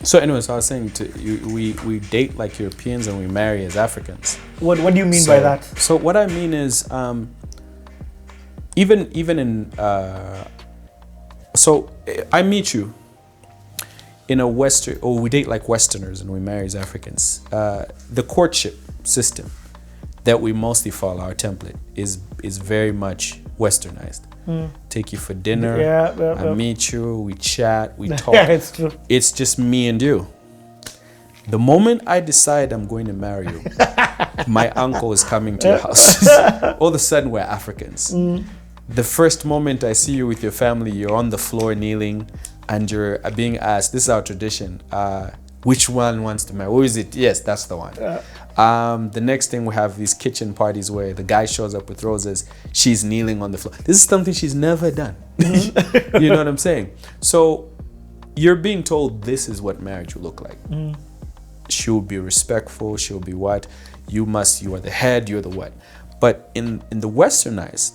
So anyways, I was saying we date like Europeans and we marry as Africans. What do you mean by that? So what I mean is, even in so I meet you in a Western, or we date like Westerners and we marry as Africans. The courtship system that we mostly follow, our template, is very much Westernized. Take you for dinner, I meet you, we chat, we talk. Yeah, it's true. It's just me and you. The moment I decide I'm going to marry you, my uncle is coming to your house. All of a sudden, we're Africans. The first moment I see you with your family, you're on the floor kneeling, and you're being asked, this is our tradition, which one wants to marry? Who is it? Yes, that's the one. The next thing, we have these kitchen parties where the guy shows up with roses, she's kneeling on the floor. This is something she's never done. You know what I'm saying? So you're being told this is what marriage will look like. She'll be respectful, she'll be what? You are the head, you're the what? But in the Westernized,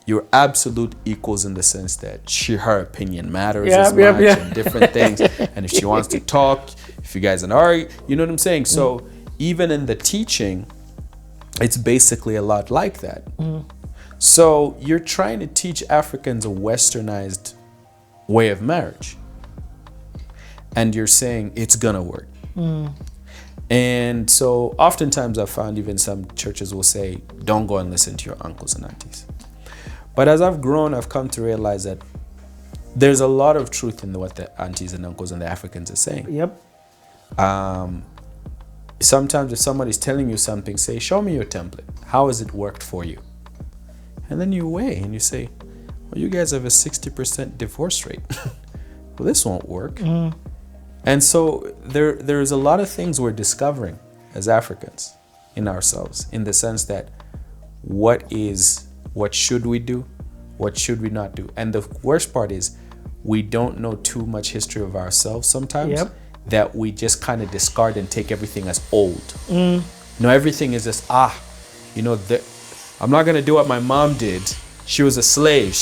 you're absolute equals in the sense that her opinion matters as much and different things. And if she wants to talk, if you guys are, you know what I'm saying? So even in the teaching, it's basically a lot like that. So you're trying to teach Africans a Westernized way of marriage. And you're saying it's gonna work. And so oftentimes I've found even some churches will say, don't go and listen to your uncles and aunties. But as I've grown, I've come to realize that there's a lot of truth in what the aunties and uncles and the Africans are saying. Sometimes if somebody's telling you something, say, show me your template. How has it worked for you? And then you weigh and you say, well, you guys have a 60% divorce rate. Well, this won't work. And so there's a lot of things we're discovering as Africans in ourselves, in the sense that what should we do? What should we not do? And the worst part is we don't know too much history of ourselves sometimes, that we just kind of discard and take everything as old. No, everything is just, I'm not going to do what my mom did. She was a slave.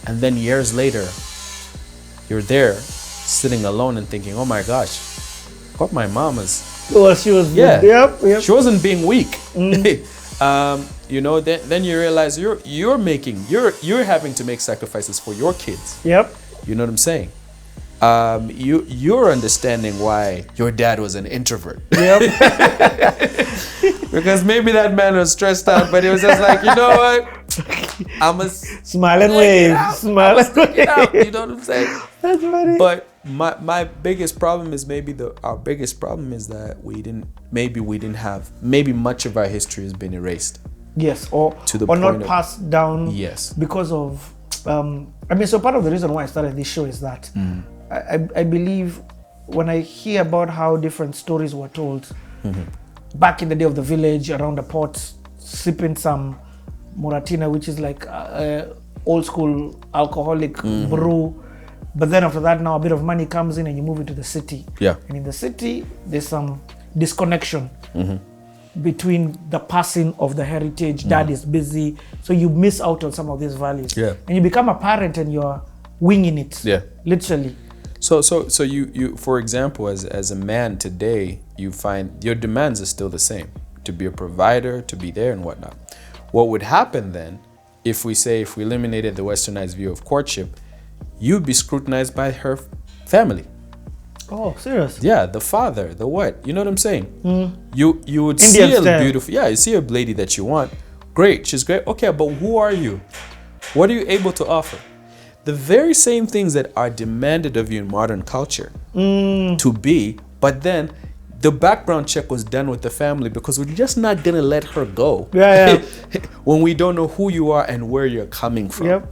And then years later, you're there sitting alone and thinking, oh my gosh, what my mom is. Well, she was, she wasn't being weak. Then you realize you're having to make sacrifices for your kids. You know what I'm saying? You're understanding why your dad was an introvert. Because maybe that man was stressed out, but he was just like, you know what? I'm a smile and wave. Smile and wave. You know what I'm saying? That's funny. But my biggest problem is our biggest problem is that maybe much of our history has been erased. Yes, or not passed down. Yes. Because of, so part of the reason why I started this show is that I believe when I hear about how different stories were told back in the day of the village around the pot, sipping some Muratina, which is like old school alcoholic brew. But then after that, now a bit of money comes in and you move into the city. And in the city, there's some disconnection between the passing of the heritage. Dad is busy, so you miss out on some of these values. And you become a parent and you're winging it, literally. So you for example, as a man today, you find your demands are still the same, to be a provider, to be there and whatnot. What would happen then, if we eliminated the Westernized view of courtship, you'd be scrutinized by her family. Oh, serious? Yeah, the father, the what? You know what I'm saying? You would see a beautiful, you see a lady that you want. Great, she's great. Okay, but who are you? What are you able to offer? The very same things that are demanded of you in modern culture to be, but then the background check was done with the family, because we're just not gonna let her go when we don't know who you are and where you're coming from.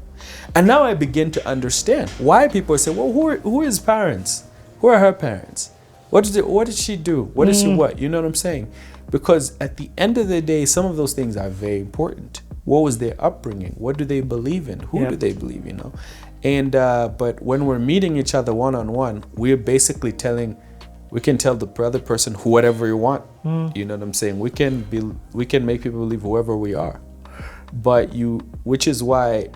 And now I begin to understand why people say, well, who is parents? Who are her parents? What did she do? What is she what? You know what I'm saying? Because at the end of the day, some of those things are very important. What was their upbringing? What do they believe in? Who do they believe, And but when we're meeting each other one-on-one, we're basically we can tell the other person whatever you want. You know what I'm saying? We can make people believe whoever we are. But which is why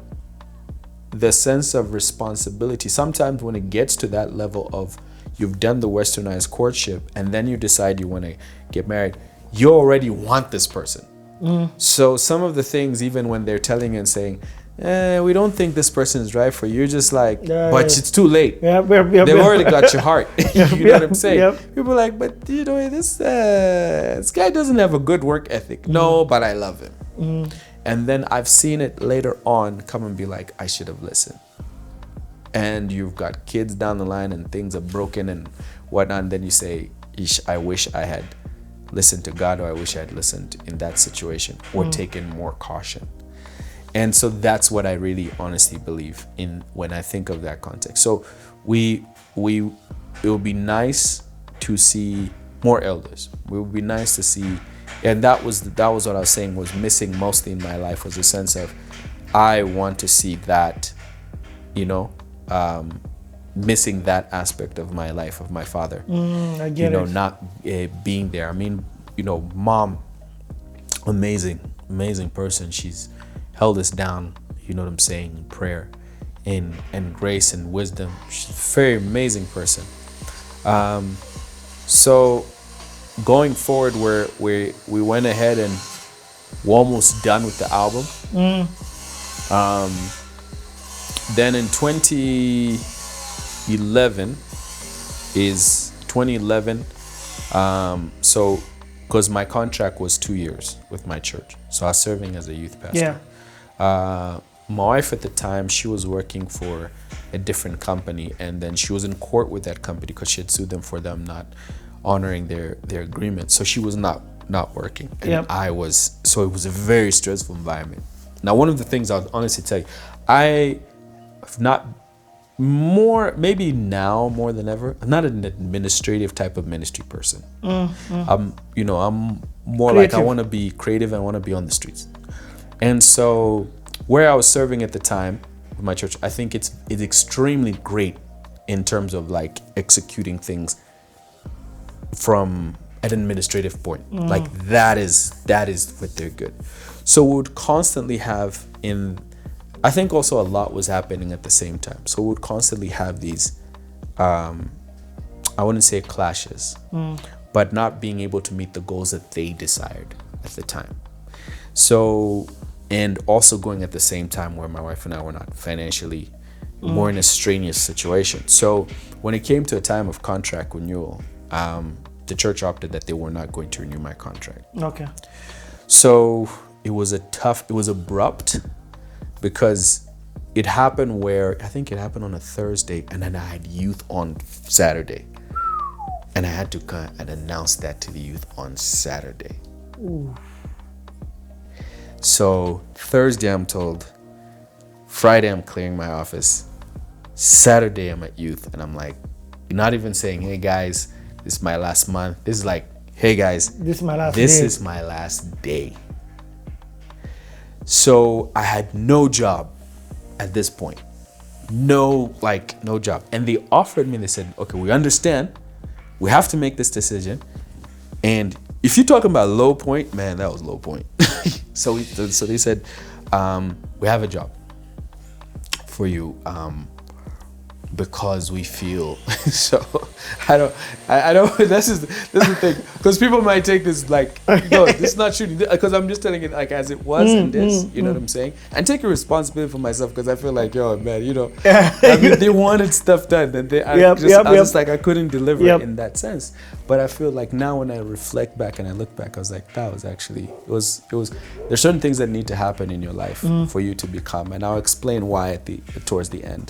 the sense of responsibility, sometimes when it gets to that level of you've done the westernized courtship, and then you decide you want to get married, you already want this person. So some of the things, even when they're telling you and saying, we don't think this person is right for you, you're just like, but it's too late. They've already got your heart. You know what I'm saying? People are like, but you know, this guy doesn't have a good work ethic. No, but I love him. And then I've seen it later on come and be like, I should have listened. And you've got kids down the line and things are broken and whatnot. And then you say, I wish I had listened to God, or I wish I had listened in that situation, or taken more caution. And so that's what I really honestly believe in when I think of that context. So it would be nice to see more elders. It would be nice to see, and that was what I was saying was missing mostly in my life, was a sense of, I want to see that, missing that aspect of my life, of my father. I get it. Not being there. I mean, mom, amazing person. She's held us down, you know what I'm saying, in prayer, and grace and wisdom. She's a very amazing person. So going forward, we went ahead and we're almost done with the album. Then in 2011, so because my contract was 2 years with my church, so I was serving as a youth pastor. My wife at the time, she was working for a different company, and then she was in court with that company because she had sued them for them not honoring their agreement. So she was not working, and I was. So it was a very stressful environment. Now, one of the things I'll honestly tell you, I have not maybe now more than ever, I'm not an administrative type of ministry person. I'm more creative. Like I want to be creative. I want to be on the streets. And so where I was serving at the time with my church, I think it's extremely great in terms of like executing things from an administrative point. Like that is what they're good. So we would constantly have I think also a lot was happening at the same time. So we would constantly have these, I wouldn't say clashes, but not being able to meet the goals that they desired at the time. So, and also going at the same time where my wife and I were not financially more in a strenuous situation. So when it came to a time of contract renewal, the church opted that they were not going to renew my contract. Okay. So it was abrupt, because it happened I think it happened on a Thursday, and then I had youth on Saturday. And I had to come and announce that to the youth on Saturday. Ooh. So Thursday I'm told, Friday I'm clearing my office, Saturday I'm at youth, and I'm like, you're not even saying, hey guys, this is my last month. This is like, hey guys, this is my last day. So I had no job at this point. No job. And they offered me, they said, okay, we understand. We have to make this decision. And if you're talking about low point, man, that was low point. So they said, we have a job for you. Because we feel so I don't this is the thing, because people might take this like, no, this is not true, because I'm just telling it like as it was in this, you know what I'm saying, and take a responsibility for myself, because I feel like, yo man, I mean, they wanted stuff done, and I was like, I couldn't deliver in that sense. But I feel like now when I reflect back and I look back, I was like, that was actually it was there's certain things that need to happen in your life for you to become, and I'll explain why towards the end.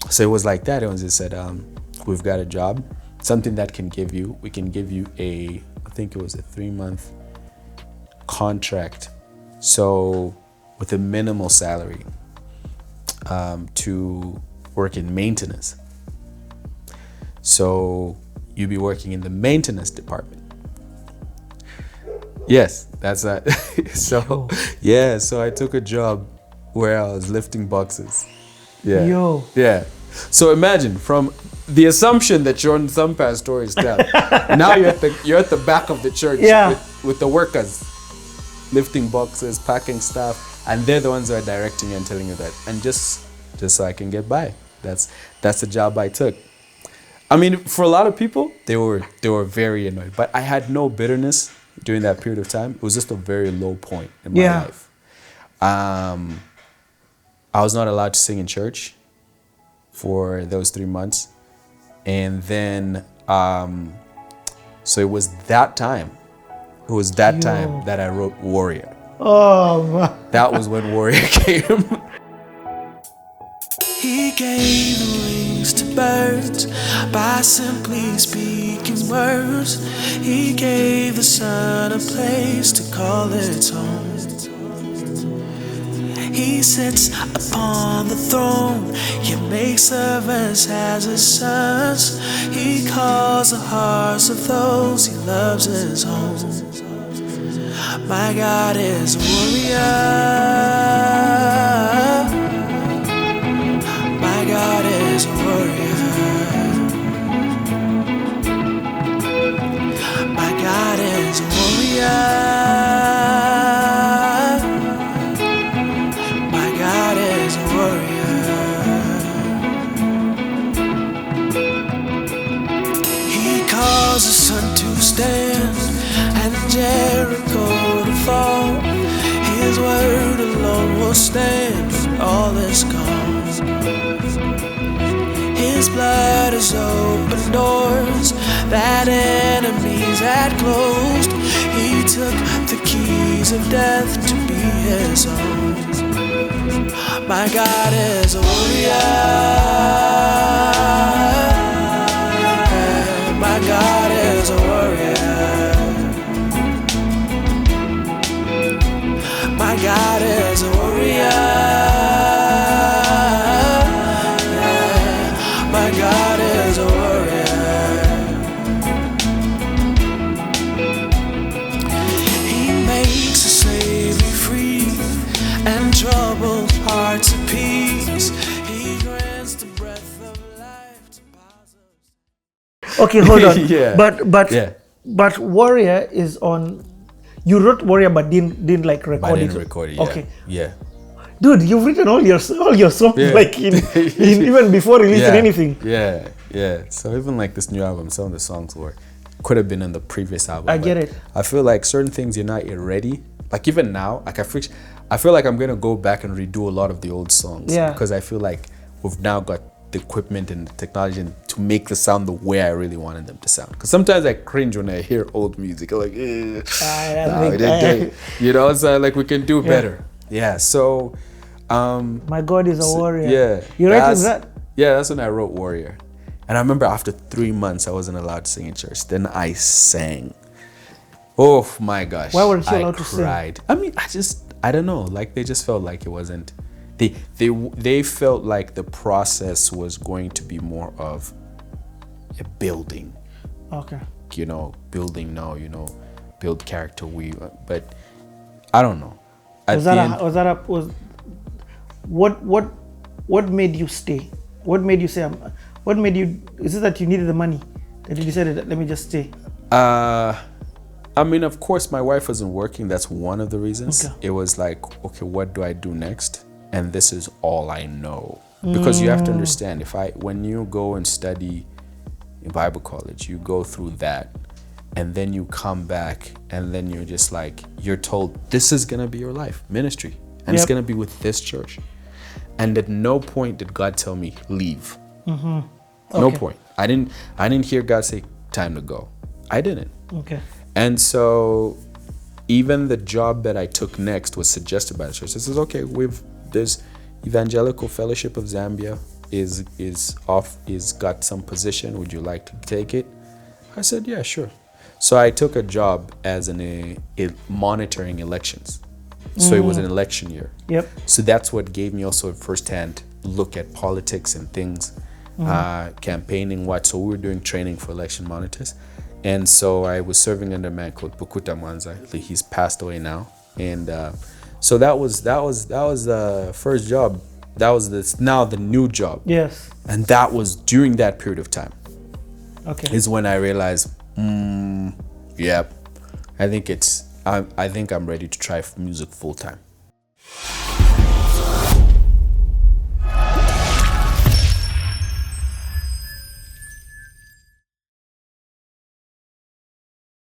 So it was like that. It was just said, we've got a job, something that we can give you I think it was a 3-month contract. So with a minimal salary, to work in maintenance. So you'll be working in the maintenance department. Yes, that's that. So I took a job where I was lifting boxes. Yeah. So imagine, from the assumption that you're on some pastoral staff, now you're at the back of the church with the workers lifting boxes, packing stuff, and they're the ones who are directing you and telling you that. And just so I can get by. That's the job I took. I mean, for a lot of people, they were very annoyed. But I had no bitterness during that period of time. It was just a very low point in my life. I was not allowed to sing in church for those 3 months. And then, so it was that time. It was that time that I wrote Warrior. Oh, man. That was when Warrior came. He gave the wings to birds by simply speaking words. He gave the sun a place to call its home. He sits upon the throne. He makes servants as his sons. He calls the hearts of those he loves his home. My God is a warrior. My God is a warrior. My God is a warrior. My God is a warrior. He calls the sun to stand and Jericho to fall. His word alone will stand when all is gone. His blood has opened doors that enemies had closed. He took the keys of death to be his own. My God is a warrior. My God is a warrior. My God is a warrior. My God is a warrior. He makes the slave be free and troubled hearts at peace. He grants the breath of life to thousands. Okay, hold on. Yeah. But Warrior is on. You wrote Warrior, but didn't like record I it. didn't record it. Yeah. Okay. Yeah. Dude, you've written all your songs like in even before releasing anything. Yeah, yeah. So even like this new album, some of the songs could have been in the previous album. I get it. I feel like certain things you're not yet ready. Like even now, like I feel like I'm gonna go back and redo a lot of the old songs. Yeah. Because I feel like we've now got the equipment and the technology to make the sound the way I really wanted them to sound. Because sometimes I cringe when I hear old music. I'm like, you know, so like we can do better. Yeah. So. My God is a warrior. Yeah. You writing that? Yeah, that's when I wrote Warrior. And I remember after 3 months, I wasn't allowed to sing in church. Then I sang. Oh my gosh. Why weren't you allowed to sing? I mean, I don't know. Like they just felt like it wasn't. They felt like the process was going to be more of a building. Okay. You know, build character. But I don't know. What made you stay? What made you say? What made you? Is it that you needed the money that you decided that let me just stay? I mean, of course, my wife wasn't working. That's one of the reasons. Okay. It was like, okay, what do I do next? And this is all I know. Because you have to understand, when you go and study in Bible college, you go through that, and then you come back, and then you're just like, you're told this is gonna be your life, ministry, and it's gonna be with this church. And at no point did God tell me leave. Mm-hmm. Okay. No point. I didn't hear God say time to go. I didn't. Okay. And so even the job that I took next was suggested by the church. It says, okay, there's Evangelical Fellowship of Zambia is got some position. Would you like to take it? I said, yeah, sure. So I took a job as monitoring elections. So it was an election year. Yep. So that's what gave me also a firsthand look at politics and things, campaigning, So we were doing training for election monitors. And so I was serving under a man called Pukuta Mwanza. He's passed away now. And so that was the first job. That was now the new job. Yes. And that was during that period of time. Okay. Is when I realized, yep, I think I'm ready to try music full time.